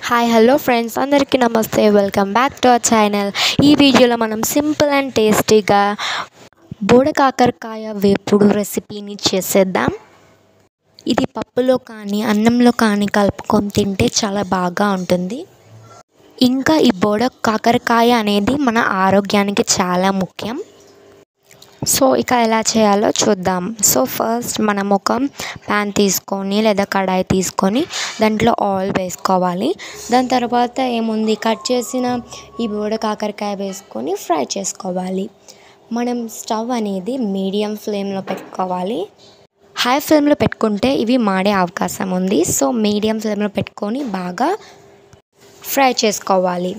Hi hello friends, అందరికీ నమస్తే. Welcome back to our channel. ఈ వీడియోలో మనం సింపుల్ అండ్ టేస్టీగా బోడ కాకరకాయ వేపుడు రెసిపీని చేసేద్దాం. ఇది పప్పులో కానీ అన్నంలో కానీ కలుపుకొని తింటే చాలా బాగా ఉంటుంది. ఇంకా ఈ బోడ కాకరకాయ అనేది మన ఆరోగ్యానికి చాలా ముఖ్యం. సో ఇక ఎలా చేయాలో చూద్దాం. సో ఫస్ట్ మనం ఒక ప్యాన్ తీసుకొని లేదా కడాయి తీసుకొని దాంట్లో ఆయిల్ వేసుకోవాలి. దాని తర్వాత ఏముంది, కట్ చేసిన ఈ బోడ కాకరకాయ వేసుకొని ఫ్రై చేసుకోవాలి. మనం స్టవ్ అనేది మీడియం ఫ్లేమ్లో పెట్టుకోవాలి. హై ఫ్లేమ్లో పెట్టుకుంటే ఇవి మాడే అవకాశం ఉంది. సో మీడియం ఫ్లేమ్లో పెట్టుకొని బాగా ఫ్రై చేసుకోవాలి.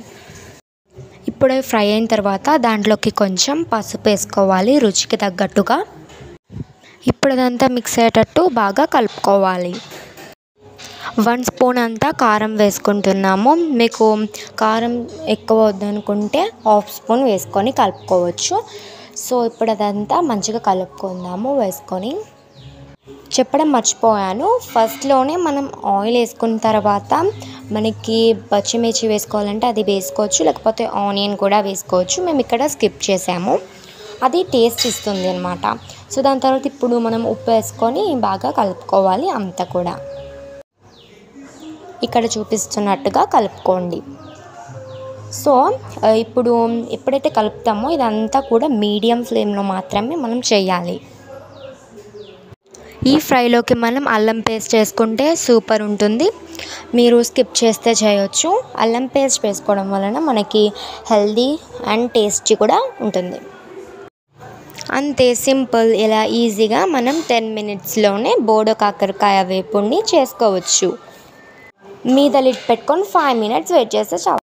ఇప్పుడు ఫ్రై అయిన తర్వాత దాంట్లోకి కొంచెం పసుపు వేసుకోవాలి రుచికి తగ్గట్టుగా. ఇప్పుడు అదంతా మిక్స్ అయ్యేటట్టు బాగా కలుపుకోవాలి. 1 స్పూన్ అంతా కారం వేసుకుంటున్నాము. మీకు కారం ఎక్కువ వద్దనుకుంటే 1/2 స్పూన్ వేసుకొని కలుపుకోవచ్చు. సో ఇప్పుడు అదంతా మంచిగా కలుపుకుందాము. వేసుకొని చెప్పడం మర్చిపోయాను, ఫస్ట్లోనే మనం ఆయిల్ వేసుకున్న తర్వాత మనకి పచ్చిమిర్చి వేసుకోవాలంటే అది వేసుకోవచ్చు, లేకపోతే ఆనియన్ కూడా వేసుకోవచ్చు. మేము ఇక్కడ స్కిప్ చేసాము, అది టేస్ట్ ఇస్తుంది అన్నమాట. సో దాని తర్వాత ఇప్పుడు మనం ఉప్పు వేసుకొని బాగా కలుపుకోవాలి. అంతా కూడా ఇక్కడ చూపిస్తున్నట్టుగా కలుపుకోండి. సో ఇప్పుడు ఎప్పుడైతే కలుపుతామో ఇదంతా కూడా మీడియం ఫ్లేమ్లో మాత్రమే మనం చేయాలి. ఈ ఫ్రైలోకి మనం అల్లం పేస్ట్ వేసుకుంటే సూపర్ ఉంటుంది. మీరు స్కిప్ చేస్తే చేయొచ్చు. అల్లం పేస్ట్ వేసుకోవడం వలన మనకి హెల్దీ అండ్ టేస్టీ కూడా ఉంటుంది. అంతే, సింపుల్. ఇలా ఈజీగా మనం 10 మినిట్స్లోనే బోడ కాకరకాయ వేపుడిని చేసుకోవచ్చు. మీద లిడ్ పెట్టుకొని 5 మినిట్స్ వెయిట్ చేస్తే చాలు.